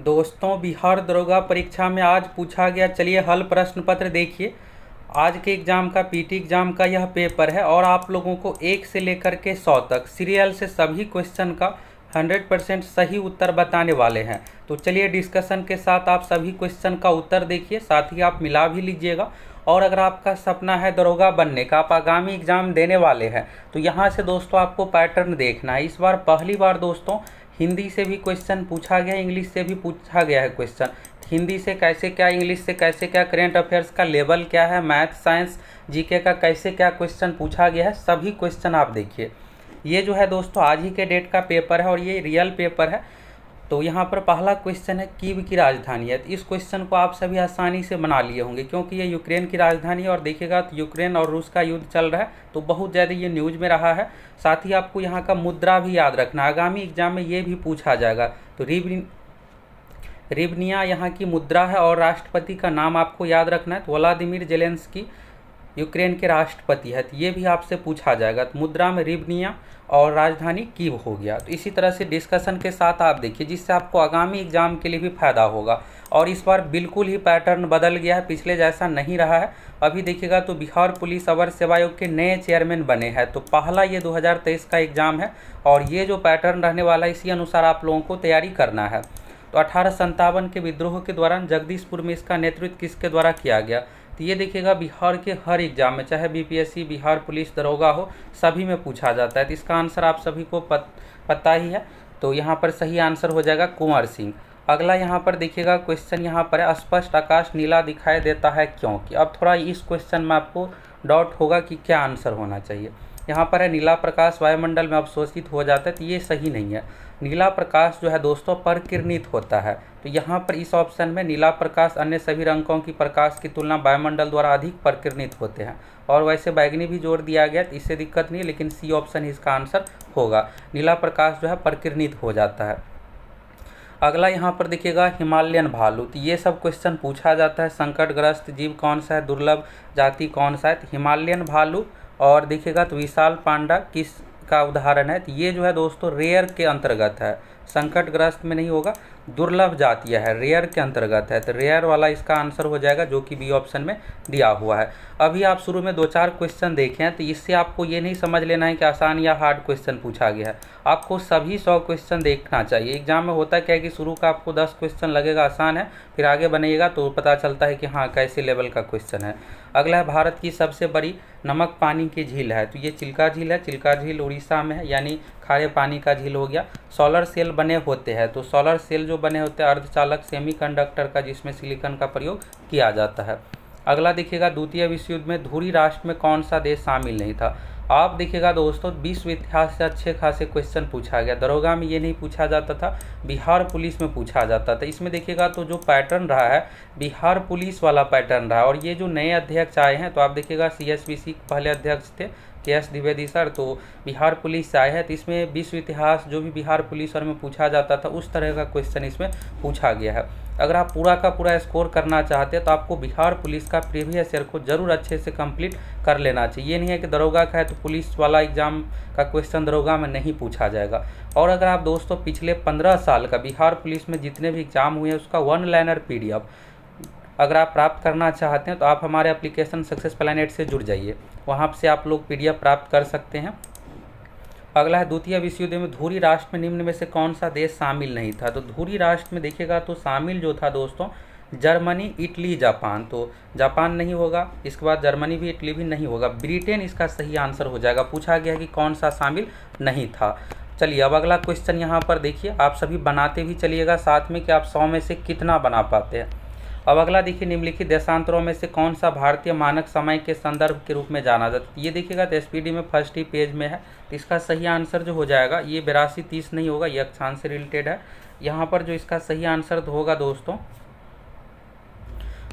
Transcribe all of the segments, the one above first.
दोस्तों, बिहार दरोगा परीक्षा में आज पूछा गया। चलिए हल प्रश्न पत्र देखिए। आज के एग्ज़ाम का पीटी एग्ज़ाम का यह पेपर है और आप लोगों को 1 से लेकर के 100 तक सीरियल से सभी क्वेश्चन का 100% सही उत्तर बताने वाले हैं। तो चलिए डिस्कशन के साथ आप सभी क्वेश्चन का उत्तर देखिए, साथ ही आप मिला भी लीजिएगा। और अगर आपका सपना है दरोगा बनने का, आप आगामी एग्ज़ाम देने वाले हैं, तो यहाँ से दोस्तों आपको पैटर्न देखना है। इस बार पहली बार दोस्तों हिंदी से भी क्वेश्चन पूछा गया, इंग्लिश से भी पूछा गया है क्वेश्चन। हिंदी से कैसे क्या, इंग्लिश से कैसे क्या, करेंट अफेयर्स का लेवल क्या है, मैथ साइंस जीके का कैसे क्या क्वेश्चन पूछा गया है, सभी क्वेश्चन आप देखिए। ये जो है दोस्तों आज ही के डेट का पेपर है और ये रियल पेपर है। तो यहाँ पर पहला क्वेश्चन है कीव की राजधानी है। तो इस क्वेश्चन को आप सभी आसानी से बना लिए होंगे क्योंकि ये यूक्रेन की राजधानी है और देखिएगा तो यूक्रेन और रूस का युद्ध चल रहा है, तो बहुत ज़्यादा ये न्यूज़ में रहा है। साथ ही आपको यहाँ का मुद्रा भी याद रखना, आगामी एग्जाम में ये भी पूछा जाएगा। तो रिवनिया यहाँ की मुद्रा है और राष्ट्रपति का नाम आपको याद रखना है। तो व्लादिमीर जेलेंस्की यूक्रेन के राष्ट्रपति है, तो ये भी आपसे पूछा जाएगा। तो मुद्रा में रिवनिया और राजधानी कीव हो गया। तो इसी तरह से डिस्कशन के साथ आप देखिए, जिससे आपको आगामी एग्जाम के लिए भी फायदा होगा। और इस बार बिल्कुल ही पैटर्न बदल गया है, पिछले जैसा नहीं रहा है। अभी देखिएगा तो बिहार पुलिस अवर सेवा आयोग के नए चेयरमैन बने हैं। तो पहला ये 2023 का एग्ज़ाम है और ये जो पैटर्न रहने वाला है इसी अनुसार आप लोगों को तैयारी करना है। तो 1857 के विद्रोह के दौरान जगदीशपुर में इसका नेतृत्व किसके द्वारा किया गया। तो ये देखिएगा बिहार के हर एग्जाम में, चाहे बीपीएससी, बिहार पुलिस दरोगा हो, सभी में पूछा जाता है। तो इसका आंसर आप सभी को पता ही है। तो यहाँ पर सही आंसर हो जाएगा कुंवर सिंह। अगला यहाँ पर देखिएगा क्वेश्चन यहाँ पर है, स्पष्ट आकाश नीला दिखाई देता है क्योंकि। अब थोड़ा इस क्वेश्चन में आपको डाउट होगा कि क्या आंसर होना चाहिए। यहाँ पर है नीला प्रकाश वायुमंडल में अवशोषित हो जाता है, तो ये सही नहीं है। नीला प्रकाश जो है दोस्तों परिकिरणित होता है। तो यहाँ पर इस ऑप्शन में नीला प्रकाश अन्य सभी रंगों की प्रकाश की तुलना वायुमंडल द्वारा अधिक परिकिरणित होते हैं। और वैसे बैगनी भी जोड़ दिया गया, तो इससे दिक्कत नहीं, लेकिन सी ऑप्शन इसका आंसर होगा। नीला प्रकाश जो है परिकिरणित हो जाता है। अगला यहाँ पर देखिएगा हिमालयन भालू। तो ये सब क्वेश्चन पूछा जाता है। संकटग्रस्त जीव कौन सा है, दुर्लभ जाति कौन सा है। तो हिमालयन भालू और देखिएगा तो विशाल पांडा किस का उदाहरण है। तो ये जो है दोस्तों रेयर के अंतर्गत है, संकटग्रस्त में नहीं होगा, दुर्लभ जातीय है, रेयर के अंतर्गत है। तो रेयर वाला इसका आंसर हो जाएगा, जो कि बी ऑप्शन में दिया हुआ है। अभी आप शुरू में 2-4 क्वेश्चन देखे हैं, तो इससे आपको ये नहीं समझ लेना है कि आसान या हार्ड क्वेश्चन पूछा गया है। आपको सभी 100 क्वेश्चन देखना चाहिए। एग्जाम में होता क्या है कि शुरू का आपको 10 क्वेश्चन लगेगा आसान है, फिर आगे बनेगा तो पता चलता है कि हाँ कैसे लेवल का क्वेश्चन है। अगला है भारत की सबसे बड़ी नमक पानी की झील है। तो ये चिल्का झील है। चिल्का झील उड़ीसा में है, यानी खारे पानी का झील हो गया। सोलर सेल बने होते हैं। तो सोलर सेल जो बने होते हैं अर्धचालक सेमीकंडक्टर का, जिसमें सिलिकॉन का प्रयोग किया जाता है। अगला देखिएगा द्वितीय विश्व युद्ध में धुरी राष्ट्र में कौन सा देश शामिल नहीं था। आप देखिएगा दोस्तों विश्व इतिहास से अच्छे खासे क्वेश्चन पूछा गया। दरोगा में ये नहीं पूछा जाता था, बिहार पुलिस में पूछा जाता था। इसमें देखिएगा तो जो पैटर्न रहा है बिहार पुलिस वाला पैटर्न रहा। और ये जो नए अध्यक्ष आए हैं, तो आप देखिएगा CSBC पहले अध्यक्ष थे KS द्विवेदी सर, तो बिहार पुलिस से आए हैं। तो इसमें विश्व इतिहास जो भी बिहार पुलिस और में पूछा जाता था उस तरह का क्वेश्चन इसमें पूछा गया है। अगर आप पूरा का पूरा स्कोर करना चाहते हैं तो आपको बिहार पुलिस का प्रीवियस ईयर को जरूर अच्छे से कंप्लीट कर लेना चाहिए। ये नहीं है कि दरोगा का है तो पुलिस वाला एग्जाम का क्वेश्चन दरोगा में नहीं पूछा जाएगा। और अगर आप दोस्तों पिछले 15 साल का बिहार पुलिस में जितने भी एग्जाम हुए हैं उसका 1 लाइनर PDF अगर आप प्राप्त करना चाहते हैं तो आप हमारे एप्लीकेशन सक्सेस प्लैनेट से जुड़ जाइए, वहाँ से आप लोग PDF प्राप्त कर सकते हैं। अगला है द्वितीय विश्व युद्ध में धुरी राष्ट्र में निम्न में से कौन सा देश शामिल नहीं था। तो धुरी राष्ट्र में देखिएगा तो शामिल जो था दोस्तों जर्मनी, इटली, जापान। तो जापान नहीं होगा, इसके बाद जर्मनी भी, इटली भी नहीं होगा, ब्रिटेन इसका सही आंसर हो जाएगा। पूछा गया कि कौन सा शामिल नहीं था। चलिए अब अगला क्वेश्चन यहाँ पर देखिए, आप सभी बनाते भी चलिएगा साथ में कि आप 100 में से कितना बना पाते हैं। अब अगला देखिए निम्नलिखित देशांतरों में से कौन सा भारतीय मानक समय के संदर्भ के रूप में जाना जाता है। ये देखिएगा तो SPD में फर्स्ट ही पेज में है। तो इसका सही आंसर जो हो जाएगा ये 82-30 नहीं होगा, ये अक्षांश से रिलेटेड है। यहाँ पर जो इसका सही आंसर होगा दोस्तों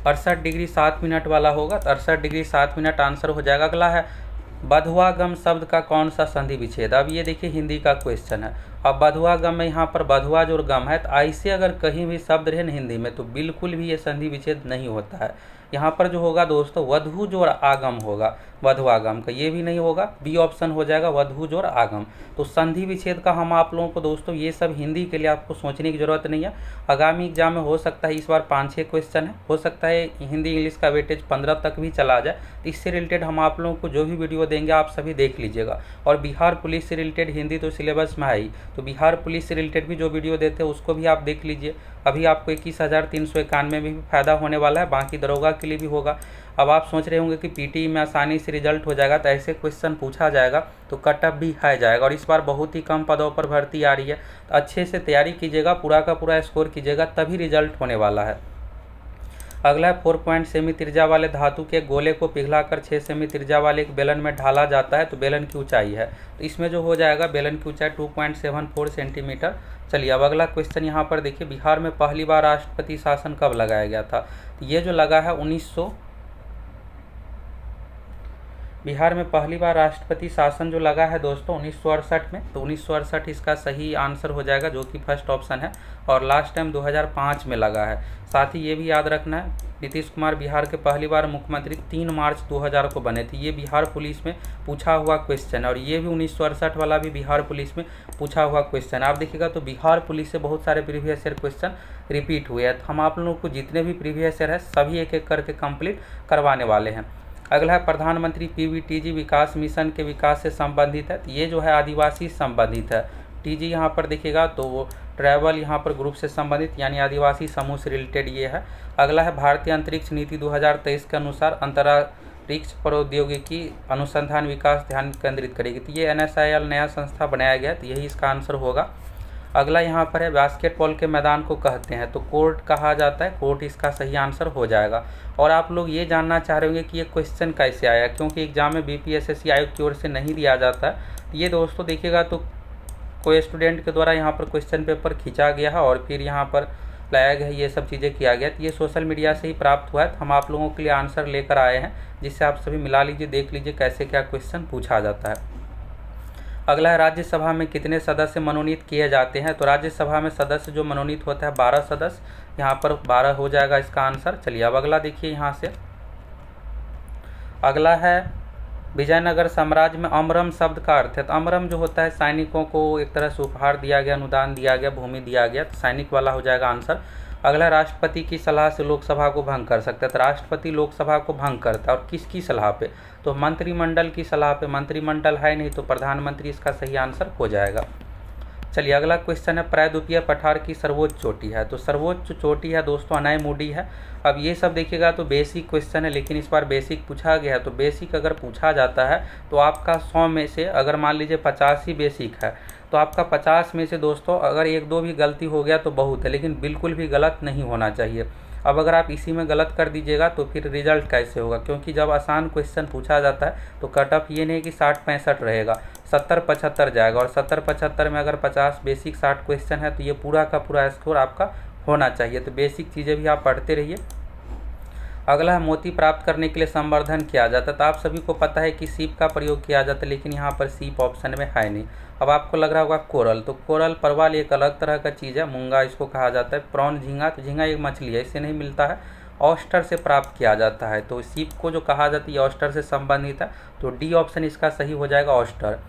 68 डिग्री 7 मिनट वाला होगा। तो 68 डिग्री 7 मिनट आंसर हो जाएगा। अगला है बधवागम शब्द का कौन सा संधि विच्छेद। अब ये देखिए हिंदी का क्वेश्चन है। अब बधुआ गम में यहाँ पर बधुआ जो गम है, तो ऐसे अगर कहीं भी शब्द रहे न हिंदी में तो बिल्कुल भी ये संधि विच्छेद नहीं होता है। यहाँ पर जो होगा दोस्तों वधु जोड़ आगम होगा, वधुआ गम का ये भी नहीं होगा, बी ऑप्शन हो जाएगा वधु जोड़ आगम। तो संधि विच्छेद का हम आप लोगों को दोस्तों ये सब हिंदी के लिए आपको सोचने की ज़रूरत नहीं है। आगामी एग्जाम में हो सकता है इस बार 5-6 क्वेश्चन है, हो सकता है हिंदी इंग्लिश का वेटेज 15 तक भी चला जाए। तो इससे रिलेटेड हम आप लोगों को जो भी वीडियो देंगे आप सभी देख लीजिएगा। और बिहार पुलिस से रिलेटेड हिंदी तो सिलेबस में है ही, तो बिहार पुलिस से रिलेटेड भी जो वीडियो देते हैं उसको भी आप देख लीजिए। अभी आपको 21,391 में भी फायदा होने वाला है, बाकी दरोगा के लिए भी होगा। अब आप सोच रहे होंगे कि पीटी में आसानी से रिजल्ट हो जाएगा, तो ऐसे क्वेश्चन पूछा जाएगा तो कट ऑफ भी है जाएगा। और इस बार बहुत ही कम पदों पर भर्ती आ रही है, तो अच्छे से तैयारी कीजिएगा, पूरा का पूरा स्कोर कीजिएगा, तभी रिजल्ट होने वाला है। अगला है 4 पॉइंट सेमी त्रिज्या वाले धातु के गोले को पिघलाकर 6 सेमी त्रिज्या वाले एक बेलन में ढाला जाता है, तो बेलन की ऊंचाई है। तो इसमें जो हो जाएगा बेलन की ऊंचाई 2.74 सेंटीमीटर। चलिए अब अगला क्वेश्चन यहाँ पर देखिए, बिहार में पहली बार राष्ट्रपति शासन कब लगाया गया था? तो ये जो लगा है बिहार में पहली बार राष्ट्रपति शासन जो लगा है दोस्तों 1968 में, तो 1968 इसका सही आंसर हो जाएगा, जो कि फर्स्ट ऑप्शन है। और लास्ट टाइम 2005 में लगा है। साथ ही ये भी याद रखना है, नीतीश कुमार बिहार के पहली बार मुख्यमंत्री 3 मार्च 2000 को बने थे। ये बिहार पुलिस में पूछा हुआ क्वेश्चन है, और ये भी 1968 वाला भी बिहार पुलिस में पूछा हुआ क्वेश्चन है। आप देखिएगा तो बिहार पुलिस से बहुत सारे प्रीवियस ईयर क्वेश्चन रिपीट हुए हैं। तो हम आप लोगों को जितने भी प्रीवियस ईयर है सभी एक एक करके कंप्लीट करवाने वाले हैं। अगला है प्रधानमंत्री पीवीटीजी विकास मिशन के विकास से संबंधित है। तो ये जो है आदिवासी संबंधित है। टीजी यहाँ पर देखिएगा तो वो ट्रैवल यहाँ पर ग्रुप से संबंधित यानी आदिवासी समूह से रिलेटेड ये है। अगला है भारतीय अंतरिक्ष नीति 2023 के अनुसार अंतरिक्ष प्रौद्योगिकी अनुसंधान विकास ध्यान केंद्रित करेगी। तो ये NSIL नया संस्था बनाया गया, तो यही इसका आंसर होगा। अगला यहाँ पर है बास्केटबॉल के मैदान को कहते हैं, तो कोर्ट कहा जाता है, कोर्ट इसका सही आंसर हो जाएगा। और आप लोग ये जानना चाह रहे होंगे कि ये क्वेश्चन कैसे आया, क्योंकि एग्जाम में BPSSC आयोग की ओर से नहीं दिया जाता है। ये दोस्तों देखिएगा तो कोई स्टूडेंट के द्वारा यहाँ पर क्वेश्चन पेपर खींचा गया है और फिर यहाँ पर लाया गया, ये सब चीज़ें किया गया। तो ये सोशल मीडिया से ही प्राप्त हुआ है, तो हम आप लोगों के लिए आंसर लेकर आए हैं, जिससे आप सभी मिला लीजिए, देख लीजिए कैसे क्या क्वेश्चन पूछा जाता है। अगला है राज्यसभा में कितने सदस्य मनोनीत किए जाते हैं? तो राज्यसभा में सदस्य जो मनोनीत होता है 12 सदस्य, यहाँ पर 12 हो जाएगा इसका आंसर। चलिए अब अगला देखिए यहाँ से, अगला है विजयनगर साम्राज्य में अमरम शब्द का अर्थ है। तो अमरम जो होता है सैनिकों को एक तरह से उपहार दिया गया, अनुदान दिया गया, भूमि दिया गया, तो सैनिक वाला हो जाएगा आंसर। अगला राष्ट्रपति की सलाह से लोकसभा को भंग कर सकता है। तो राष्ट्रपति लोकसभा को भंग करता है, और किसकी सलाह पे? तो मंत्रिमंडल की सलाह पे। मंत्रिमंडल है नहीं, तो प्रधानमंत्री इसका सही आंसर हो जाएगा। चलिए अगला क्वेश्चन है, प्रायद्वीपीय पठार की सर्वोच्च चोटी है। तो सर्वोच्च चोटी है दोस्तों अनायमुडी है। अब ये सब देखिएगा तो बेसिक क्वेश्चन है, लेकिन इस बार बेसिक पूछा गया है। तो बेसिक अगर पूछा जाता है तो आपका 100 में से अगर मान लीजिए 50 ही बेसिक है, तो आपका 50 में से दोस्तों अगर 1-2 भी गलती हो गया तो बहुत है, लेकिन बिल्कुल भी गलत नहीं होना चाहिए। अब अगर आप इसी में गलत कर दीजिएगा तो फिर रिजल्ट कैसे होगा? क्योंकि जब आसान क्वेश्चन पूछा जाता है तो कट ऑफ ये नहीं कि 60-65 रहेगा, 70-75 जाएगा। और 70-75 में अगर 50 बेसिक 60 क्वेश्चन है तो ये पूरा का पूरा स्कोर आपका होना चाहिए। तो बेसिक चीज़ें भी आप पढ़ते रहिए। अगला है मोती प्राप्त करने के लिए संवर्धन किया जाता है। तो आप सभी को पता है कि सीप का प्रयोग किया जाता है, लेकिन यहाँ पर सीप ऑप्शन में है नहीं। अब आपको लग रहा होगा कोरल, तो कोरल परवाल एक अलग तरह का चीज़ है, मूंगा इसको कहा जाता है। प्रॉन झींगा, तो झींगा एक मछली है, इससे नहीं मिलता है, ऑस्टर से प्राप्त किया जाता है। तो सीप को जो कहा जाता है ऑस्टर से संबंधित है, तो डी ऑप्शन इसका सही हो जाएगा, ऑस्टर।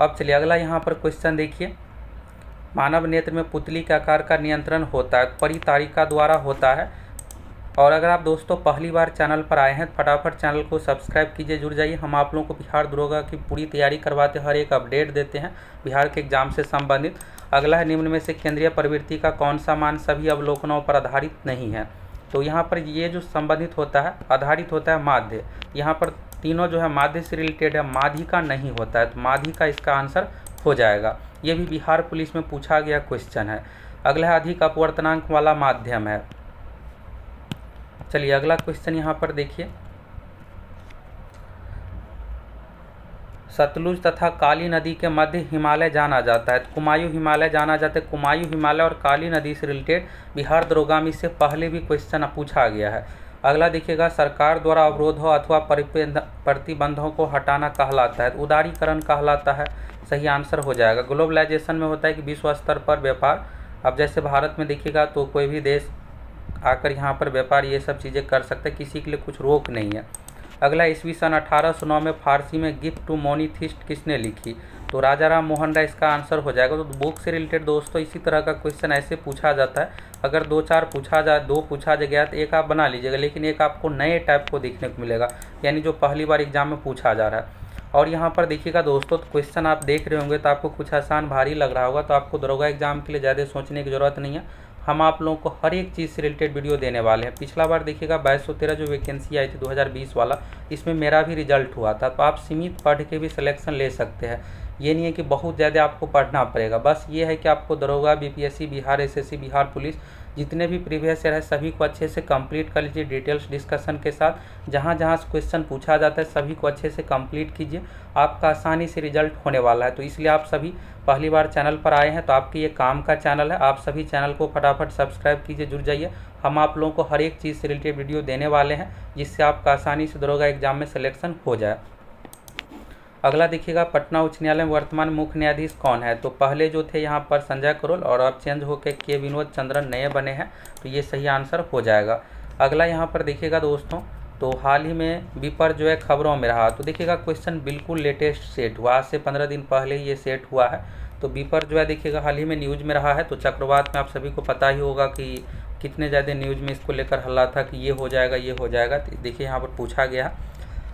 अब चलिए अगला यहाँ पर क्वेश्चन देखिए, मानव नेत्र में पुतली के आकार का नियंत्रण होता है, परितारिका द्वारा होता है। और अगर आप दोस्तों पहली बार चैनल पर आए हैं तो फटाफट चैनल को सब्सक्राइब कीजिए, जुड़ जाइए। हम आप लोगों को बिहार दरोगा की पूरी तैयारी करवाते, हर एक अपडेट देते हैं बिहार के एग्जाम से संबंधित। अगला है, निम्न में से केंद्रीय प्रवृत्ति का कौन सा मान सभी अवलोकनों पर आधारित नहीं है? तो यहाँ पर ये जो संबंधित होता है, आधारित होता है माध्य। यहाँ पर तीनों जो है माध्य से रिलेटेड है, माध्य का नहीं होता है, तो माध्य का इसका आंसर हो जाएगा। ये भी बिहार पुलिस में पूछा गया क्वेश्चन है। अगला है, अधिक अपवर्तनांक वाला माध्यम है। चलिए अगला क्वेश्चन यहाँ पर देखिए, सतलुज तथा काली नदी के मध्य हिमालय जाना जाता है। तो कुमायूं हिमालय जाना जाता है। कुमायूं हिमालय और काली नदी से रिलेटेड बिहार दरोगा में इससे पहले भी क्वेश्चन पूछा गया है। अगला देखिएगा सरकार द्वारा अवरोधों अथवा प्रतिबंधों को हटाना कहलाता है, तो उदारीकरण कहलाता है, सही आंसर हो जाएगा। ग्लोबलाइजेशन में होता है कि विश्व स्तर पर व्यापार, अब जैसे भारत में देखिएगा तो कोई भी देश आकर यहाँ पर व्यापार ये सब चीज़ें कर सकते हैं, किसी के लिए कुछ रोक नहीं है। अगला ईस्वी सन 1809 में फारसी में गिफ्ट टू मोनीथिस्ट किसने लिखी, तो राजा राम मोहन राय इसका आंसर हो जाएगा। तो बुक से रिलेटेड दोस्तों इसी तरह का क्वेश्चन ऐसे पूछा जाता है, अगर दो पूछा गया तो एक आप बना लीजिएगा, लेकिन एक आपको नए टाइप को देखने को मिलेगा, यानी जो पहली बार एग्जाम में पूछा जा रहा है। और यहाँ पर देखिएगा दोस्तों, तो क्वेश्चन आप देख रहे होंगे तो आपको कुछ आसान भारी लग रहा होगा, तो आपको दरोगा एग्जाम के लिए ज़्यादा सोचने की ज़रूरत नहीं है। हम आप लोगों को हर एक चीज़ से रिलेटेड वीडियो देने वाले हैं। पिछला बार देखिएगा 2213 जो वैकेंसी आई थी 2020 वाला, इसमें मेरा भी रिजल्ट हुआ था, तो आप सीमित पढ़ के भी सिलेक्शन ले सकते हैं। ये नहीं है कि बहुत ज़्यादा आपको पढ़ना पड़ेगा, बस ये है कि आपको दरोगा, BPSC, Bihar SSC, Bihar police, जितने भी प्रीवियस ईयर है सभी को अच्छे से कंप्लीट कर लीजिए डिटेल्स डिस्कशन के साथ। जहाँ जहाँ से क्वेश्चन पूछा जाता है सभी को अच्छे से कंप्लीट कीजिए, आपका आसानी से रिजल्ट होने वाला है। तो इसलिए आप सभी पहली बार चैनल पर आए हैं तो आपके ये काम का चैनल है, आप सभी चैनल को फटाफट सब्सक्राइब कीजिए, जुड़ जाइए। हम आप लोगों को हर एक चीज़ से रिलेटेड वीडियो देने वाले हैं, जिससे आपका आसानी से दरोगा एग्जाम में सिलेक्शन हो जाए। अगला देखिएगा पटना उच्च न्यायालय में वर्तमान मुख्य न्यायाधीश कौन है, तो पहले जो थे यहाँ पर संजय करोल और अब चेंज होकर के विनोद चंद्रन नए बने हैं, तो ये सही आंसर हो जाएगा। अगला यहाँ पर देखिएगा दोस्तों, तो हाल ही में विपर जो है खबरों में रहा, तो देखिएगा क्वेश्चन बिल्कुल लेटेस्ट सेट हुआ, आज से 15 दिन पहले ही ये सेट हुआ है। तो विपर जो है देखिएगा हाल ही में न्यूज़ में रहा है। तो चक्रवात में आप सभी को पता ही होगा कि कितने ज़्यादा न्यूज़ में इसको लेकर हल्ला था कि ये हो जाएगा ये हो जाएगा, तो देखिए यहाँ पर पूछा गया।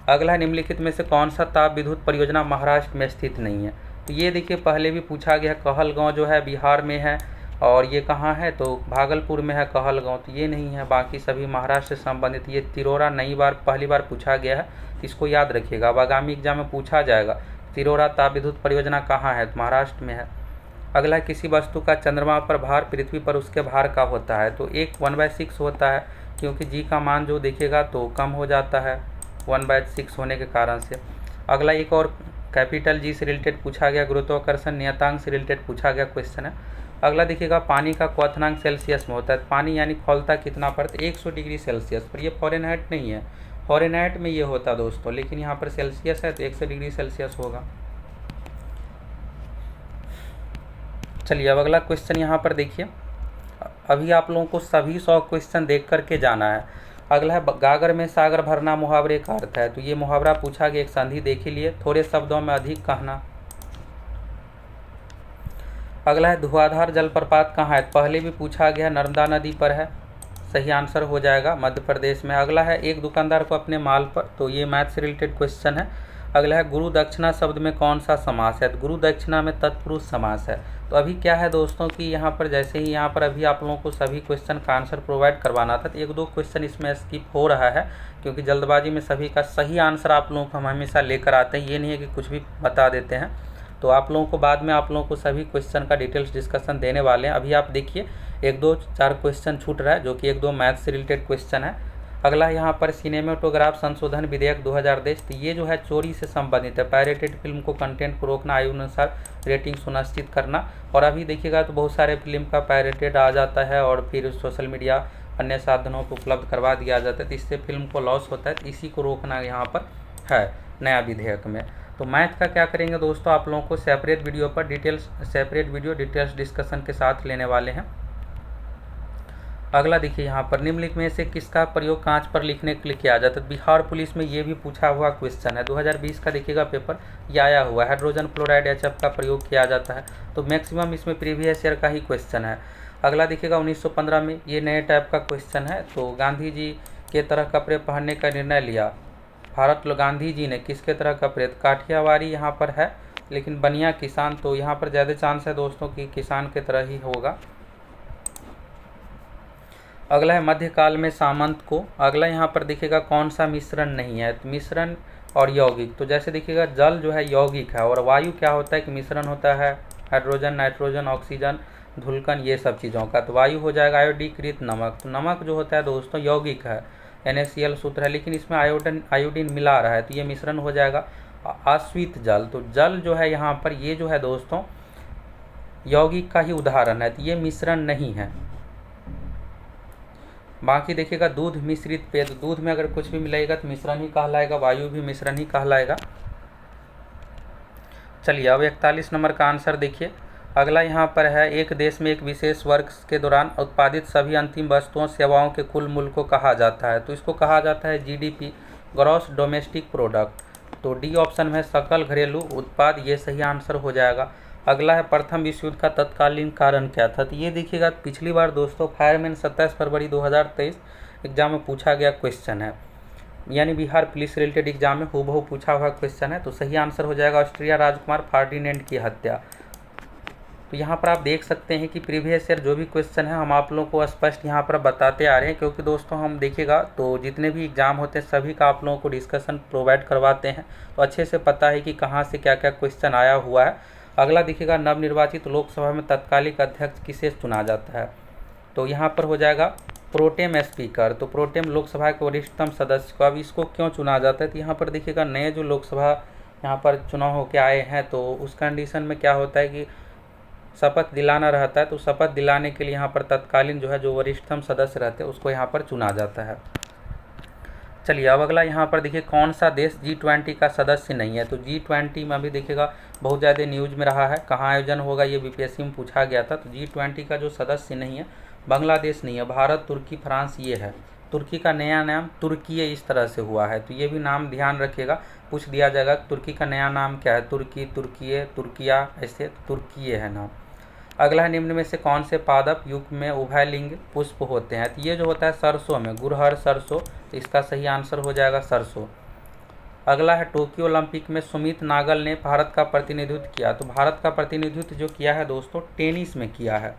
अगला निम्नलिखित में से कौन सा ताप विद्युत परियोजना महाराष्ट्र में स्थित नहीं है, तो ये देखिए पहले भी पूछा गया। कहलगांव जो है बिहार में है, और ये कहाँ है, तो भागलपुर में है कहलगांव, तो ये नहीं है, बाकी सभी महाराष्ट्र से संबंधित। ये तिरोरा पहली बार पूछा गया है, इसको याद रखिएगा, अब आगामी एग्जाम में पूछा जाएगा तिरोरा ताप विद्युत परियोजना कहाँ है, तो महाराष्ट्र में है। अगला किसी वस्तु का चंद्रमा पर भार पृथ्वी पर उसके भार का होता है, तो एक 1/6 होता है, क्योंकि जी का मान जो देखिएगा तो कम हो जाता है 1/6 होने के कारण से। अगला एक और कैपिटल जी से रिलेटेड पूछा गया, गुरुत्वाकर्षण नियतांक से रिलेटेड पूछा गया क्वेश्चन है। अगला देखिएगा पानी का क्वथनांक सेल्सियस में होता है, पानी यानी खौलता कितना पड़ता है 100 डिग्री सेल्सियस पर, ये फॉरेनहाइट नहीं है, फॉरेनहाइट में ये होता है दोस्तों, लेकिन यहाँ पर सेल्सियस है तो 100 डिग्री सेल्सियस होगा। चलिए अब अगला क्वेश्चन यहाँ पर देखिए, अभी आप लोगों को सभी 100 क्वेश्चन देख करके जाना है। अगला है गागर में सागर भरना मुहावरे का अर्थ है, तो ये मुहावरा पूछा गया, एक संधि देख लिए, थोड़े शब्दों में अधिक कहना। अगला है धुआंधार जलप्रपात कहाँ है, पहले भी पूछा गया, नर्मदा नदी पर है, सही आंसर हो जाएगा, मध्य प्रदेश में। अगला है एक दुकानदार को अपने माल पर, तो ये मैथ से रिलेटेड क्वेश्चन है। अगला है गुरु दक्षिणा शब्द में कौन सा समास है, तो गुरु दक्षिणा में तत्पुरुष समास है। तो अभी क्या है दोस्तों कि यहाँ पर जैसे ही यहाँ पर अभी आप लोगों को सभी क्वेश्चन का आंसर प्रोवाइड करवाना था, तो एक दो क्वेश्चन इसमें स्किप हो रहा है, क्योंकि जल्दबाजी में सभी का सही आंसर आप लोगों को हम हमेशा लेकर आते हैं, ये नहीं है कि कुछ भी बता देते हैं। तो आप लोगों को बाद में आप लोगों को सभी क्वेश्चन का डिटेल्स डिस्कशन देने वाले हैं। अभी आप देखिए 1 2 4 क्वेश्चन छूट रहा है, जो कि 1 2 मैथ से रिलेटेड क्वेश्चन है। अगला यहाँ पर सिनेमेटोग्राफ संशोधन विधेयक 2023, तो ये जो है चोरी से संबंधित है, पायरेटेड फिल्म को कंटेंट को रोकना, आयु अनुसार रेटिंग सुनिश्चित करना। और अभी देखिएगा तो बहुत सारे फिल्म का पायरेटेड आ जाता है और फिर सोशल मीडिया अन्य साधनों को उपलब्ध करवा दिया जाता है, तो इससे फिल्म को लॉस होता है, तो इसी को रोकना यहाँ पर है नया विधेयक में। तो मैथ का क्या करेंगे दोस्तों, आप लोगों को सेपरेट वीडियो पर डिटेल्स डिस्कशन के साथ लेने वाले हैं। अगला देखिए यहाँ पर निम्नलिखित में से किसका प्रयोग कांच पर लिखने के लिए किया जाता है, बिहार पुलिस में ये भी पूछा हुआ क्वेश्चन है, 2020 का देखिएगा पेपर ये आया हुआ है, हाइड्रोजन फ्लोराइड HF का प्रयोग किया जाता है, तो मैक्सिमम इसमें प्रीवियस ईयर का ही क्वेश्चन है। अगला देखिएगा 1915 में ये नए टाइप का क्वेश्चन है, तो गांधी जी के तरह कपड़े पहनने का निर्णय लिया, गांधी जी ने किसके तरह कपड़े, काठियावाड़ी यहाँ पर है, लेकिन बनिया किसान, तो यहाँ पर ज़्यादा चांस है दोस्तों कि किसान के तरह ही होगा। अगला है मध्यकाल में सामंत को, अगला यहाँ पर देखिएगा कौन सा मिश्रण नहीं है, तो मिश्रण और यौगिक, तो जैसे देखिएगा जल जो है यौगिक है, और वायु क्या होता है कि मिश्रण होता है, हाइड्रोजन, नाइट्रोजन, ऑक्सीजन, धुलकन, ये सब चीज़ों का, तो वायु हो जाएगा आयोडीकृत नमक। तो नमक जो होता है दोस्तों यौगिक है, NaCl सूत्र है, लेकिन इसमें आयोडीन मिला रहा है, तो ये मिश्रण हो जाएगा आश्वित जल। तो जल जो है यहाँ पर ये जो है दोस्तों यौगिक का ही उदाहरण है, तो ये मिश्रण नहीं है। बाकी देखिएगा दूध मिश्रित पेय, तो दूध में अगर कुछ भी मिलाएगा तो मिश्रण ही कहलाएगा, वायु भी मिश्रण ही कहलाएगा। चलिए अब 41 नंबर का आंसर देखिए। अगला यहाँ पर है, एक देश में एक विशेष वर्ष के दौरान उत्पादित सभी अंतिम वस्तुओं सेवाओं के कुल मूल्य को कहा जाता है, तो इसको कहा जाता है जीडीपी, ग्रॉस डोमेस्टिक प्रोडक्ट। तो डी ऑप्शन में सकल घरेलू उत्पाद, ये सही आंसर हो जाएगा। अगला है, प्रथम विश्व युद्ध का तत्कालीन कारण क्या था, तो ये देखिएगा पिछली बार दोस्तों फायरमैन 27 फरवरी 2023 एग्जाम में पूछा गया क्वेश्चन है, यानी बिहार पुलिस रिलेटेड एग्जाम में हूबहू पूछा हुआ क्वेश्चन है। तो सही आंसर हो जाएगा ऑस्ट्रिया राजकुमार फर्डिनेंड की हत्या। तो यहाँ पर आप देख सकते हैं कि प्रीवियस ईयर जो भी क्वेश्चन है हम आप लोगों को स्पष्ट यहाँ पर बताते आ रहे हैं, क्योंकि दोस्तों हम देखिएगा तो जितने भी एग्जाम होते हैं सभी का आप लोगों को डिस्कशन प्रोवाइड करवाते हैं, तो अच्छे से पता है कि कहाँ से क्या क्या क्वेश्चन आया हुआ है। अगला देखिएगा, नवनिर्वाचित लोकसभा में तत्कालिक अध्यक्ष किसे चुना जाता है, तो यहाँ पर हो जाएगा प्रोटेम स्पीकर। तो प्रोटेम लोकसभा के वरिष्ठतम सदस्य को, अब इसको क्यों चुना जाता है, तो यहाँ पर देखिएगा नए जो लोकसभा यहाँ पर चुनाव होकर आए हैं, तो उस कंडीशन में क्या होता है कि शपथ दिलाना रहता है, तो शपथ दिलाने के लिए यहाँ पर तत्कालीन जो है जो वरिष्ठतम सदस्य रहते हैं उसको यहाँ पर चुना जाता है। चलिए अब अगला यहाँ पर देखिए, कौन सा देश G20 का सदस्य नहीं है, तो G20 में अभी देखिएगा बहुत ज़्यादा न्यूज में रहा है, कहाँ आयोजन होगा ये बीपीएससी में पूछा गया था। तो G20 का जो सदस्य नहीं है, बांग्लादेश नहीं है, भारत, तुर्की, फ्रांस ये है। तुर्की का नया नाम तुर्की इस तरह से हुआ है, तो ये भी नाम ध्यान रखिएगा, पूछ दिया जाएगा तुर्की का नया नाम क्या है, तुर्की, तुर्किए, तुर्किया, ऐसे तुर्की है नाम। अगला है, निम्न में से कौन से पादप युग में उभयलिंग पुष्प होते हैं, तो ये जो होता है सरसों में, गुड़हर, सरसों, तो इसका सही आंसर हो जाएगा सरसों। अगला है, टोक्यो ओलंपिक में सुमित नागल ने भारत का प्रतिनिधित्व किया, तो भारत का प्रतिनिधित्व जो किया है दोस्तों टेनिस में किया है।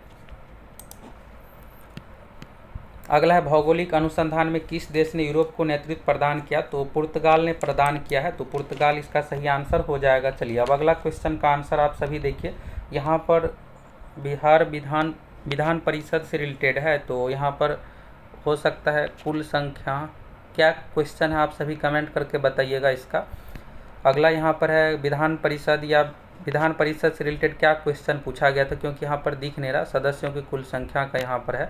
अगला है, भौगोलिक अनुसंधान में किस देश ने यूरोप को नेतृत्व प्रदान किया, तो पुर्तगाल ने प्रदान किया है, तो पुर्तगाल इसका सही आंसर हो जाएगा। चलिए अब अगला क्वेश्चन का आंसर आप सभी देखिए, यहाँ पर बिहार विधान परिषद से रिलेटेड है, तो यहाँ पर हो सकता है कुल संख्या, क्या क्वेश्चन है आप सभी कमेंट करके बताइएगा इसका। अगला यहाँ पर है, विधान परिषद से रिलेटेड क्या क्वेश्चन पूछा गया था, क्योंकि यहाँ पर दिख नहीं रहा, सदस्यों की कुल संख्या का यहाँ पर है।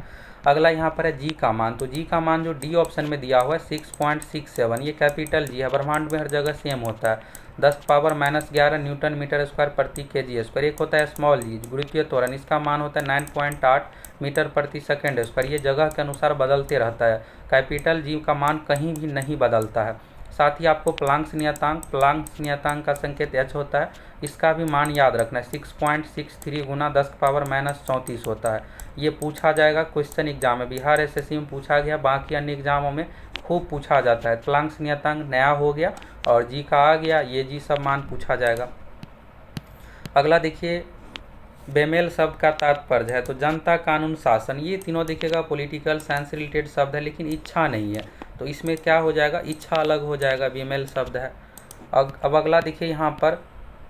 अगला यहाँ पर है जी का मान, तो जी का मान जो डी ऑप्शन में दिया हुआ है 6.67, ये कैपिटल जी है, ब्रह्मांड में हर जगह सेम होता है, 10⁻⁻11 न्यूटन मीटर स्क्वायर प्रति केजी स्क्वायर। एक होता है स्मॉल जी, गुरुत्वीय त्वरण, इसका मान होता है 9.8 मीटर प्रति सेकेंड स्क्वायर, ये जगह के अनुसार बदलते रहता है, कैपिटल जी का मान कहीं भी नहीं बदलता है। साथ ही आपको प्लांक्स नियतांक का संकेत h होता है, इसका भी मान याद रखना है, 6.63 गुना 10⁻34 होता है। ये पूछा जाएगा क्वेश्चन एग्जाम में, बिहार एसएससी में पूछा गया, बाकी अन्य एग्जामों में खूब पूछा जाता है। प्लांक्स नियतांक नया हो गया और जी का आ गया, ये जी सब मान पूछा जाएगा। अगला देखिए, बेमेल शब्द का तात्पर्य है, तो जनता, कानून, शासन, ये तीनों देखिएगा पॉलिटिकल साइंस रिलेटेड शब्द है, लेकिन इच्छा नहीं है, तो इसमें क्या हो जाएगा, इच्छा अलग हो जाएगा, बेमेल शब्द है। अब अगला देखिए, यहाँ पर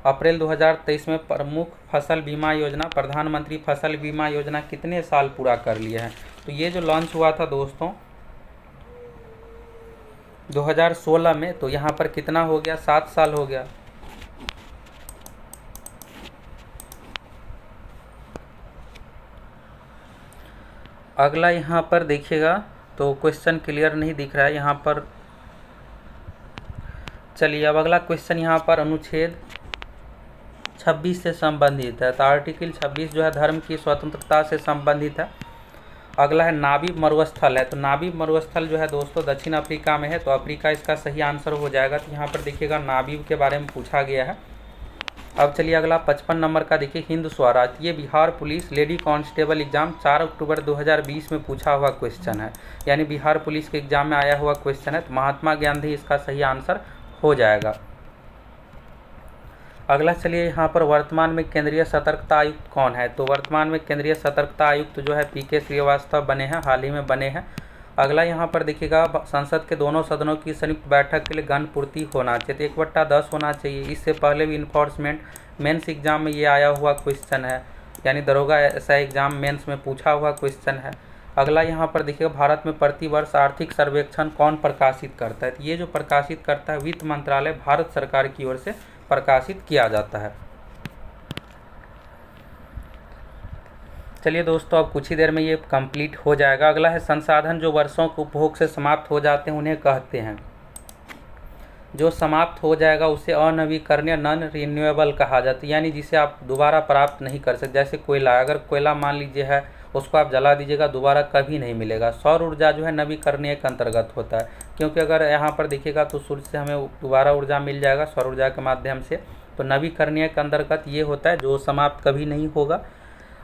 अप्रैल 2023 में प्रमुख फसल बीमा योजना, प्रधानमंत्री फसल बीमा योजना कितने साल पूरा कर लिए हैं, तो ये जो लॉन्च हुआ था दोस्तों 2016 में, तो यहाँ पर कितना हो गया, 7 साल हो गया। अगला यहाँ पर देखिएगा, तो क्वेश्चन क्लियर नहीं दिख रहा है यहाँ पर। चलिए अब अगला क्वेश्चन यहाँ पर अनुच्छेद 26 से संबंधित है, तो आर्टिकल 26 जो है धर्म की स्वतंत्रता से संबंधित है। अगला है, नाबीब मरुस्थल है, तो नाबीब मरुस्थल जो है दोस्तों दक्षिण अफ्रीका में है, तो अफ्रीका इसका सही आंसर हो जाएगा। तो यहाँ पर देखिएगा नाबीब के बारे में पूछा गया है। अब चलिए अगला 55 नंबर का देखिए, हिंद स्वराज, ये Bihar police lady constable exam 4 अक्टूबर 2020 में पूछा हुआ क्वेश्चन है, यानी बिहार पुलिस के एग्जाम में आया हुआ क्वेश्चन है, तो महात्मा गांधी इसका सही आंसर हो जाएगा। अगला चलिए, यहाँ पर वर्तमान में केंद्रीय सतर्कता आयुक्त कौन है, तो वर्तमान में केंद्रीय सतर्कता आयुक्त जो है पीके श्रीवास्तव बने हैं, हाल ही में बने हैं। अगला यहाँ पर देखिएगा, संसद के दोनों सदनों की संयुक्त बैठक के लिए गणपूर्ति होना चाहिए, तो 1/10 होना चाहिए। इससे पहले भी इन्फोर्समेंट मेंस एग्जाम में ये आया हुआ क्वेश्चन है, यानी दरोगा ऐसा एग्जाम मेंस में पूछा हुआ क्वेश्चन है। अगला यहाँ पर देखिएगा, भारत में प्रतिवर्ष आर्थिक सर्वेक्षण कौन प्रकाशित करता है, तो ये जो प्रकाशित करता है वित्त मंत्रालय, भारत सरकार की ओर से प्रकाशित किया जाता है। चलिए दोस्तों, अब कुछ ही देर में ये कंप्लीट हो जाएगा। अगला है संसाधन जो वर्षों के उपभोग से समाप्त हो जाते हैं उन्हें कहते हैं। जो समाप्त हो जाएगा उसे अनवीकरणीय नॉन रिन्यूएबल कहा जाता है, यानी जिसे आप दोबारा प्राप्त नहीं कर सकते। जैसे कोयला, अगर कोयला मान लीजिए है, उसको आप जला दीजिएगा, दोबारा कभी नहीं मिलेगा। सौर ऊर्जा जो है नवीकरणीय के अंतर्गत होता है, क्योंकि अगर यहाँ पर देखिएगा तो सूर्य से हमें दोबारा ऊर्जा मिल जाएगा सौर ऊर्जा के माध्यम से। तो नवीकरणीय के अंतर्गत ये होता है जो समाप्त कभी नहीं होगा।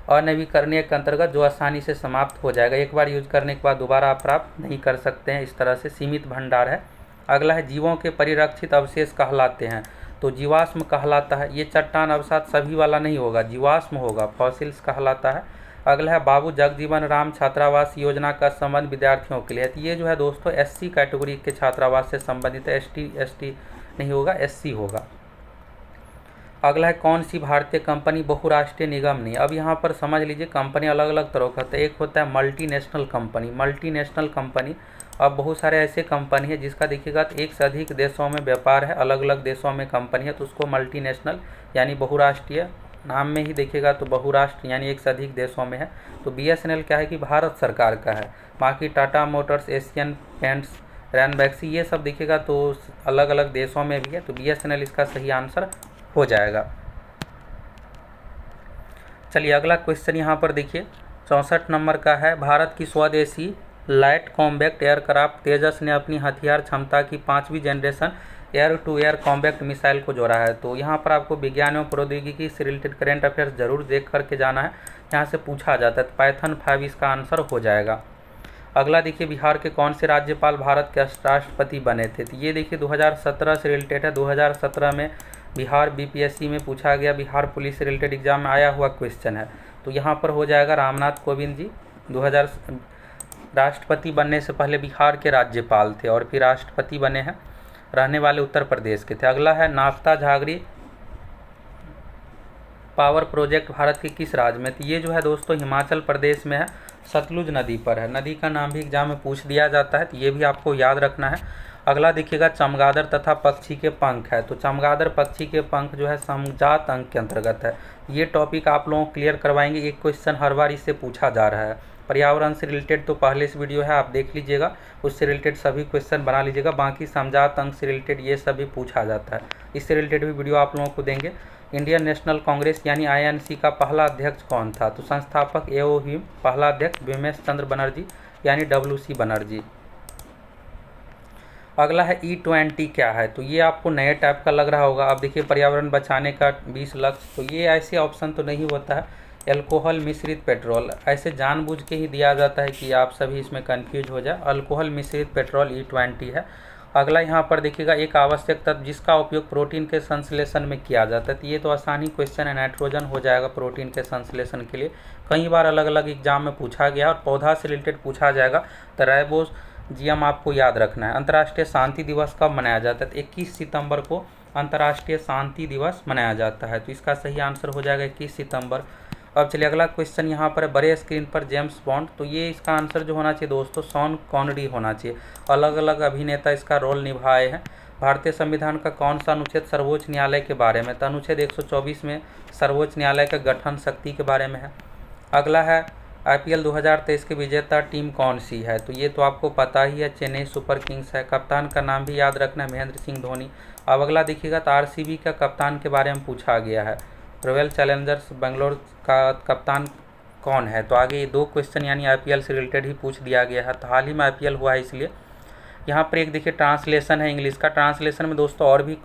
अनवीकरणीय के अंतर्गत जो आसानी से समाप्त हो जाएगा, एक बार यूज करने के बाद दोबारा आप प्राप्त नहीं कर सकते हैं, इस तरह से सीमित भंडार है। अगला है जीवों के परिरक्षित अवशेष कहलाते हैं, तो जीवाश्म कहलाता है। ये चट्टान अवसाद सभी वाला नहीं होगा, जीवाश्म होगा, फॉसिल्स कहलाता है। अगला है बाबू जगजीवन राम छात्रावास योजना का संबंध विद्यार्थियों के लिए है। तो ये जो है दोस्तों SC कैटेगरी के छात्रावास से संबंधित है, ST नहीं होगा, SC होगा। अगला है कौन सी भारतीय कंपनी बहुराष्ट्रीय निगम नहीं। अब यहाँ पर समझ लीजिए कंपनी अलग अलग तरह का होता है। एक होता है मल्टीनेशनल कंपनी। मल्टीनेशनल कंपनी, अब बहुत सारे ऐसे कंपनी है जिसका देखिएगा तो एक से अधिक देशों में व्यापार है, अलग अलग देशों में कंपनी है, तो उसको मल्टीनेशनल यानी बहुराष्ट्रीय, नाम में ही देखिएगा तो बहुराष्ट्र यानी एक से अधिक देशों में है। तो BSNL क्या है कि भारत सरकार का है। बाकी Tata Motors, Asian paints, Ranbaxy, ये सब देखिएगा तो अलग अलग देशों में भी है। तो BSNL इसका सही आंसर हो जाएगा। चलिए अगला क्वेश्चन यहाँ पर देखिए 64 नंबर का है। भारत की स्वदेशी लाइट कॉम्बैक्ट एयरक्राफ्ट तेजस ने अपनी हथियार क्षमता की 5वीं generation air to air combat missile को जोड़ा है। तो यहाँ पर आपको विज्ञान एवं प्रौद्योगिकी से रिलेटेड करेंट अफेयर्स जरूर देख करके जाना है, यहाँ से पूछा जाता है। तो पाइथन 5 इसका आंसर हो जाएगा। अगला देखिए बिहार के कौन से राज्यपाल भारत के राष्ट्रपति बने थे। तो ये देखिए 2017 से रिलेटेड है। 2017 में बिहार BPSC में पूछा गया, बिहार पुलिस से रिलेटेड एग्जाम में आया हुआ क्वेश्चन है। तो यहाँ पर हो जाएगा रामनाथ कोविंद जी। 2000 राष्ट्रपति बनने से पहले बिहार के राज्यपाल थे और फिर राष्ट्रपति बने हैं, रहने वाले उत्तर प्रदेश के थे। अगला है नाफ्ता झागरी पावर प्रोजेक्ट भारत के किस राज्य में। तो ये जो है दोस्तों हिमाचल प्रदेश में है, सतलुज नदी पर है। नदी का नाम भी एग्जाम में पूछ दिया जाता है, तो ये भी आपको याद रखना है। अगला देखिएगा चमगादड़ तथा पक्षी के पंख है। तो चमगादड़ पक्षी के पंख जो है समजात अंक के अंतर्गत है। ये टॉपिक आप लोगों को क्लियर करवाएंगे, एक क्वेश्चन हर बार इससे पूछा जा रहा है। पर्यावरण से रिलेटेड तो पहले से वीडियो है, आप देख लीजिएगा, उससे रिलेटेड सभी क्वेश्चन बना लीजिएगा। बाकी समजात अंक से रिलेटेड ये सभी पूछा जाता है, इससे रिलेटेड भी वीडियो आप लोगों को देंगे। इंडियन नेशनल कांग्रेस यानी INC का पहला अध्यक्ष कौन था। तो संस्थापक AO हिम, पहला अध्यक्ष विमेश चंद्र बनर्जी यानी WC बनर्जी। अगला है E20 क्या है। तो ये आपको नए टाइप का लग रहा होगा। अब देखिए पर्यावरण बचाने का 20 लक्ष्य, तो ये ऐसे ऑप्शन तो नहीं होता है। अल्कोहल मिश्रित पेट्रोल, ऐसे जानबूझ के ही दिया जाता है कि आप सभी इसमें कंफ्यूज हो जाए। अल्कोहल मिश्रित पेट्रोल E20 है। अगला यहाँ पर देखिएगा एक आवश्यक तत्व जिसका उपयोग प्रोटीन के संश्लेषण में किया जाता है। तो ये तो आसानी क्वेश्चन है, नाइट्रोजन हो जाएगा प्रोटीन के संश्लेषण के लिए। कई बार अलग अलग एग्जाम में पूछा गया और पौधा से रिलेटेड पूछा जाएगा। तो राइबोसोम आपको याद रखना है। अंतर्राष्ट्रीय शांति दिवस कब मनाया जाता है। तो 21 सितंबर को अंतर्राष्ट्रीय शांति दिवस मनाया जाता है। तो इसका सही आंसर हो जाएगा 21 सितंबर। अब चलिए अगला क्वेश्चन यहाँ पर है बड़े स्क्रीन पर जेम्स बॉन्ड। तो ये इसका आंसर जो होना चाहिए दोस्तों शॉन कॉनरी होना चाहिए। अलग अलग अभिनेता इसका रोल निभाए हैं। भारतीय संविधान का कौन सा अनुच्छेद सर्वोच्च न्यायालय के बारे में। तो अनुच्छेद 124 में सर्वोच्च न्यायालय का गठन शक्ति के बारे में है। अगला है IPL 2023 की विजेता टीम कौन सी है। तो ये तो आपको पता ही है, चेन्नई सुपर किंग्स है। कप्तान का नाम भी याद रखना है, महेंद्र सिंह धोनी। अब अगला देखिएगा तो RCB का कप्तान के बारे में पूछा गया है। रॉयल चैलेंजर्स बेंगलोर का कप्तान कौन है। तो आगे ये 2 क्वेश्चन यानी IPL से रिलेटेड ही पूछ दिया गया है। तो हाल ही में IPL हुआ है, इसलिए यहाँ पर एक देखिए ट्रांसलेशन है इंग्लिश का। ट्रांसलेशन में दोस्तों और भी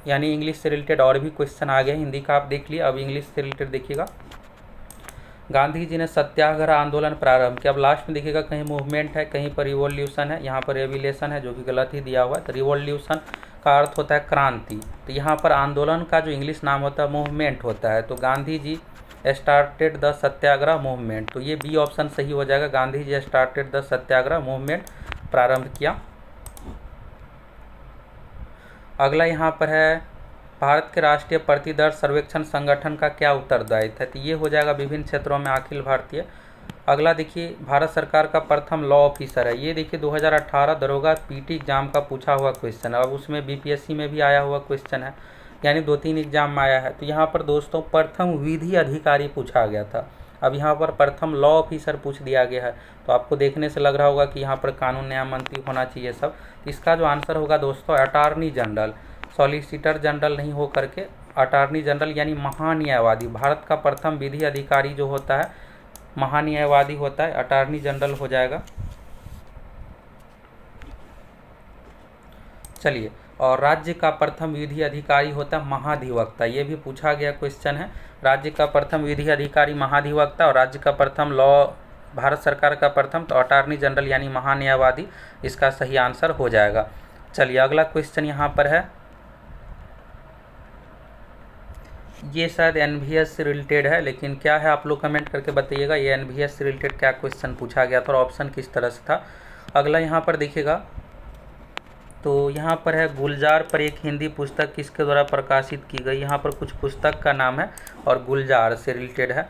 यानी इंग्लिश से रिलेटेड और भी क्वेश्चन आ गए। हिंदी का आप देख लिए, अब इंग्लिश से रिलेटेड देखिएगा। गांधी जी ने सत्याग्रह आंदोलन प्रारंभ किया। अब लास्ट में देखिएगा कहीं मूवमेंट है, कहीं पर रिवॉल्यूशन है, यहाँ पर रेविलेशन है जो कि गलत ही दिया हुआ है। तो रिवॉल्यूशन का अर्थ होता है क्रांति, तो यहाँ पर आंदोलन का जो इंग्लिश नाम होता है मूवमेंट होता है। तो Gandhi ji started the Satyagraha movement, तो ये B ऑप्शन सही हो जाएगा। Gandhi ji started the Satyagraha movement, प्रारंभ किया। अगला यहाँ पर है भारत के राष्ट्रीय प्रतिदर सर्वेक्षण संगठन का क्या उत्तरदायित्व है। तो ये हो जाएगा विभिन्न क्षेत्रों में अखिल भारतीय। अगला देखिए भारत सरकार का प्रथम लॉ ऑफिसर है। ये देखिए 2018 दरोगा PT एग्जाम का पूछा हुआ क्वेश्चन है। अब उसमें BPSC में भी आया हुआ क्वेश्चन है, यानी 2-3 एग्जाम में आया है। तो यहाँ पर दोस्तों प्रथम विधि अधिकारी पूछा गया था। अब यहाँ पर प्रथम लॉ ऑफिसर पूछ दिया गया है, तो आपको देखने से लग रहा होगा कि यहाँ पर कानून न्याय मंत्री होना चाहिए सब। इसका जो आंसर होगा दोस्तों अटॉर्नी जनरल, सॉलिसिटर जनरल नहीं हो करके अटॉर्नी जनरल यानी महान्यायवादी। भारत का प्रथम विधि अधिकारी जो होता है महान्यायवादी होता है, अटॉर्नी जनरल हो जाएगा। चलिए, और राज्य का प्रथम विधि अधिकारी होता है महाधिवक्ता, ये भी पूछा गया क्वेश्चन है। राज्य का प्रथम विधि अधिकारी महाधिवक्ता और राज्य का प्रथम लॉ भारत सरकार का प्रथम तो अटॉर्नी जनरल यानी महान्यायवादी, इसका सही आंसर हो जाएगा। चलिए अगला क्वेश्चन यहाँ पर है, ये शायद एनवीएस से रिलेटेड है, लेकिन क्या है आप लोग कमेंट करके बताइएगा ये एनवीएस से रिलेटेड क्या क्वेश्चन पूछा गया था और ऑप्शन किस तरह से था। अगला यहाँ पर देखिएगा, तो यहाँ पर है गुलजार पर एक हिंदी पुस्तक किसके द्वारा प्रकाशित की गई। यहाँ पर कुछ पुस्तक का नाम है और गुलजार से रिलेटेड है।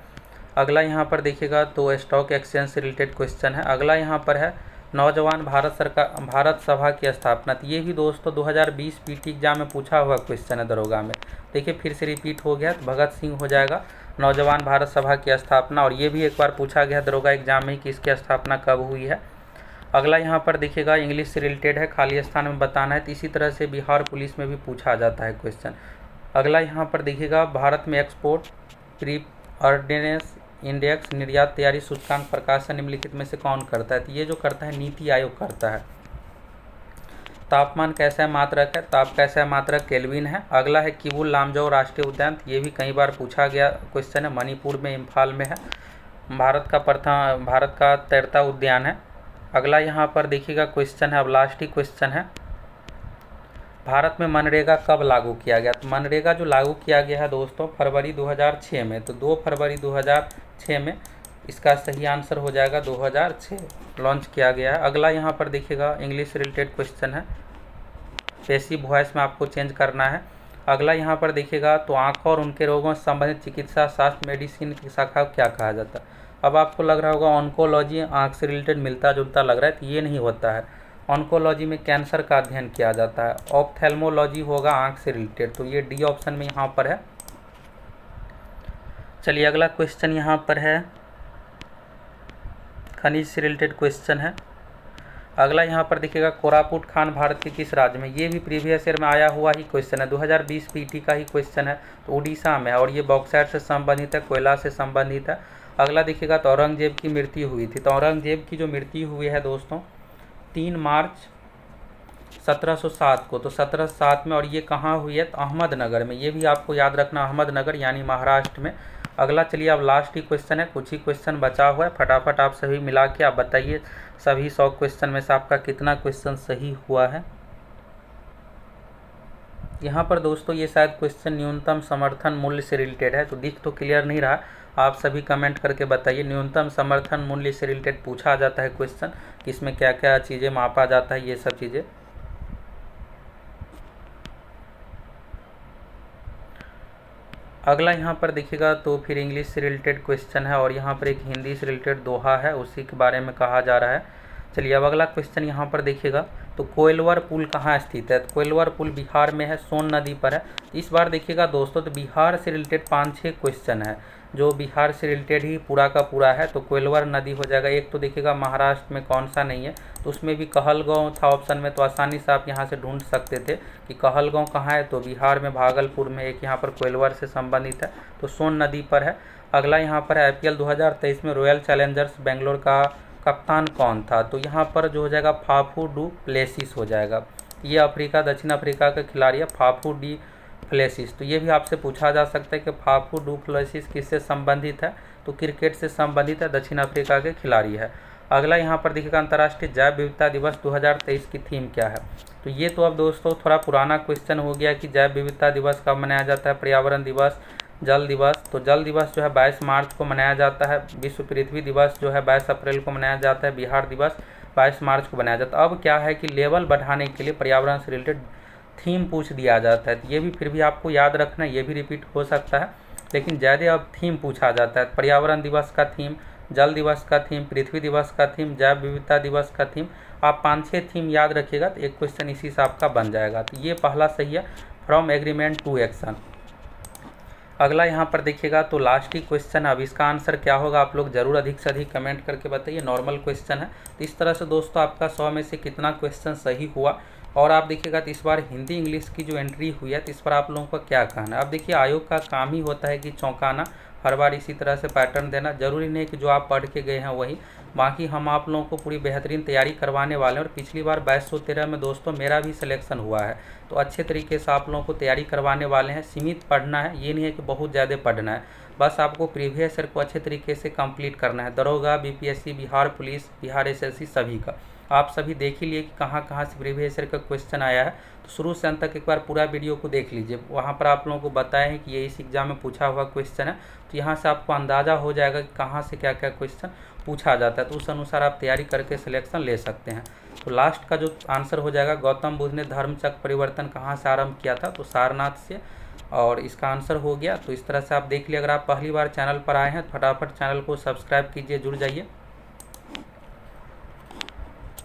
अगला यहाँ पर देखिएगा तो स्टॉक एक्सचेंज से रिलेटेड क्वेश्चन है। अगला यहाँ पर है नौजवान भारत सभा की स्थापना, तो ये भी दोस्तों 2020 पीटी एग्जाम में पूछा हुआ क्वेश्चन है दरोगा में। देखिए फिर से रिपीट हो गया, तो भगत सिंह हो जाएगा नौजवान भारत सभा की स्थापना, और ये भी एक बार पूछा गया दरोगा एग्जाम में कि इसकी स्थापना कब हुई है। अगला यहाँ पर देखिएगा इंग्लिश से रिलेटेड है, खाली स्थान में बताना है, तो इसी तरह से बिहार पुलिस में भी पूछा जाता है क्वेश्चन। अगला यहाँ पर देखिएगा भारत में एक्सपोर्ट प्रीऑर्डिनेंस इंडेक्स निर्यात तैयारी सूचकांक प्रकाशन निम्नलिखित में से कौन करता है, तो ये जो करता है नीति आयोग करता है। तापमान कैसा मात्रक है, ताप कैसा मात्रक केल्विन है। अगला है किबुल लामजौ राष्ट्रीय उद्यान, ये भी कई बार पूछा गया क्वेश्चन है, मणिपुर में इम्फाल में है, भारत का तैरता उद्यान है। अगला यहाँ पर देखिएगा क्वेश्चन है, अब लास्ट ही क्वेश्चन है, भारत में मनरेगा कब लागू किया गया। तो मनरेगा जो लागू किया गया है दोस्तों फरवरी 2006 में, तो 2 फरवरी 2006 में इसका सही आंसर हो जाएगा 2006 लॉन्च किया गया है। अगला यहाँ पर देखिएगा इंग्लिश से रिलेटेड क्वेश्चन है, पैसिव वॉइस में आपको चेंज करना है। अगला यहाँ पर देखिएगा तो आँखों और उनके रोगों से संबंधित चिकित्सा शास्त्र मेडिसिन की शाखा को क्या कहा जाता है। अब आपको लग रहा होगा ऑन्कोलॉजी आँख से रिलेटेड मिलता जुलता लग रहा है, तो ये नहीं होता है। ऑन्कोलॉजी में कैंसर का अध्ययन किया जाता है। ऑप्थेल्मोलॉजी होगा आँख से रिलेटेड, तो ये डी ऑप्शन में यहाँ पर है। चलिए अगला क्वेश्चन यहाँ पर है खनिज से रिलेटेड क्वेश्चन है। अगला यहाँ पर देखिएगा कोरापुट खान भारत के किस राज्य में, ये भी प्रीवियस ईयर में आया हुआ ही क्वेश्चन है, 2020 पीटी का ही क्वेश्चन है, तो उड़ीसा में है और ये बॉक्साइट से संबंधित है, कोयला से संबंधित है। अगला देखिएगा तो औरंगजेब की मृत्यु हुई थी, तो औरंगजेब की जो मृत्यु हुई है दोस्तों 3 मार्च 1707 को, तो 1707 में, और ये कहाँ हुई है तो अहमदनगर में, ये भी आपको याद रखना अहमदनगर यानी महाराष्ट्र में। अगला चलिए अब लास्ट ही क्वेश्चन है, कुछ ही क्वेश्चन बचा हुआ है, फटाफट आप सभी मिला के आप बताइए सभी 100 क्वेश्चन में से आपका कितना क्वेश्चन सही हुआ है। यहाँ पर दोस्तों ये शायद क्वेश्चन न्यूनतम समर्थन मूल्य से रिलेटेड है, तो दिख तो क्लियर नहीं रहा, आप सभी कमेंट करके बताइए। न्यूनतम समर्थन मूल्य से रिलेटेड पूछा जाता है क्वेश्चन कि इसमें क्या क्या चीज़ें मापा जाता है, ये सब चीज़ें। अगला यहाँ पर देखिएगा तो फिर इंग्लिश से रिलेटेड क्वेश्चन है और यहाँ पर एक हिंदी से रिलेटेड दोहा है, उसी के बारे में कहा जा रहा है। चलिए अब अगला क्वेश्चन यहाँ पर देखिएगा तो कोइलवर पुल कहाँ स्थित है, तो कोइलवर पुल बिहार में है, सोन नदी पर है। इस बार देखिएगा दोस्तों तो बिहार से रिलेटेड 5-6 क्वेश्चन है जो बिहार से रिलेटेड ही पूरा का पूरा है, तो कोइलवर नदी हो जाएगा। एक तो देखिएगा महाराष्ट्र में कौन सा नहीं है, तो उसमें भी कहलगांव था ऑप्शन में, तो आसानी से आप यहाँ से ढूंढ सकते थे कि कहलगांव कहाँ है, तो बिहार में भागलपुर में एक यहाँ पर कोइलवर से संबंधित है, तो सोन नदी पर है। अगला यहाँ पर IPL 2023 में रॉयल चैलेंजर्स बेंगलोर का कप्तान कौन था, तो यहाँ पर जो हो जाएगा फाफू डू प्लेसिस हो जाएगा। ये दक्षिण अफ्रीका का खिलाड़ी है फाफू डी प्लेसिस, तो ये भी आपसे पूछा जा सकता है कि फाफू डू प्लेसिस किससे संबंधित है, तो क्रिकेट से संबंधित है, दक्षिण अफ्रीका के खिलाड़ी है। अगला यहाँ पर देखिएगा अंतर्राष्ट्रीय जैव विविधता दिवस 2023 की थीम क्या है, तो ये तो अब दोस्तों थोड़ा पुराना क्वेश्चन हो गया कि जैव विविधता दिवस कब मनाया जाता है, पर्यावरण दिवस, जल दिवस, तो जल दिवस जो है 22 मार्च को मनाया जाता है, विश्व पृथ्वी दिवस जो है 22 अप्रैल को मनाया जाता है, बिहार दिवस 22 मार्च को मनाया जाता है। अब क्या है कि लेवल बढ़ाने के लिए पर्यावरण से रिलेटेड थीम पूछ दिया जाता है, तो ये भी फिर भी आपको याद रखना, ये भी रिपीट हो सकता है, लेकिन ज़्यादा अब थीम पूछा जाता है। पर्यावरण दिवस का थीम, जल दिवस का थीम, पृथ्वी दिवस का थीम, जैव विविधता दिवस का थीम, आप 5-6 थीम याद रखिएगा तो एक क्वेश्चन इसी से आपका बन जाएगा। तो ये पहला सही है, फ्रॉम एग्रीमेंट टू एक्शन। अगला यहाँ पर देखिएगा तो लास्ट ही क्वेश्चन है। अब इसका आंसर क्या होगा आप लोग जरूर अधिक से अधिक कमेंट करके बताइए। नॉर्मल क्वेश्चन है, तो इस तरह से दोस्तों आपका 100 में से कितना क्वेश्चन सही हुआ। और आप देखिएगा तो इस बार हिंदी इंग्लिश की जो एंट्री हुई है तो इस पर आप लोगों का क्या कहना है। अब देखिए आयोग का काम ही होता है कि चौंकाना, हर बार इसी तरह से पैटर्न देना। जरूरी नहीं कि जो आप पढ़ के गए हैं वही, बाकी हम आप लोगों को पूरी बेहतरीन तैयारी करवाने वाले हैं। और पिछली बार 2213 में दोस्तों मेरा भी सिलेक्शन हुआ है, तो अच्छे तरीके से आप लोगों को तैयारी करवाने वाले हैं। सीमित पढ़ना है, ये नहीं है कि बहुत ज़्यादा पढ़ना है, बस आपको प्रीवियस ईयर को अच्छे तरीके से कंप्लीट करना है। दरोगा, BPSC, Bihar police, Bihar SSC सभी का आप सभी देख ही लिए कि कहाँ कहाँ से प्रीवियस ईयर का क्वेश्चन आया है। तो शुरू से अंत तक एक बार पूरा वीडियो को देख लीजिए, वहाँ पर आप लोगों को बताया है कि ये इस एग्जाम में पूछा हुआ क्वेश्चन है। तो यहाँ से आपको अंदाज़ा हो जाएगा कि कहाँ से क्या क्या क्वेश्चन पूछा जाता है, तो उस अनुसार आप तैयारी करके सिलेक्शन ले सकते हैं। तो लास्ट का जो आंसर हो जाएगा, गौतम बुद्ध ने धर्मचक्र परिवर्तन कहाँ से आरंभ किया था, तो सारनाथ से, और इसका आंसर हो गया। तो इस तरह से आप देख लिए। अगर आप पहली बार चैनल पर आए हैं तो फटाफट चैनल को सब्सक्राइब कीजिए, जुड़ जाइए।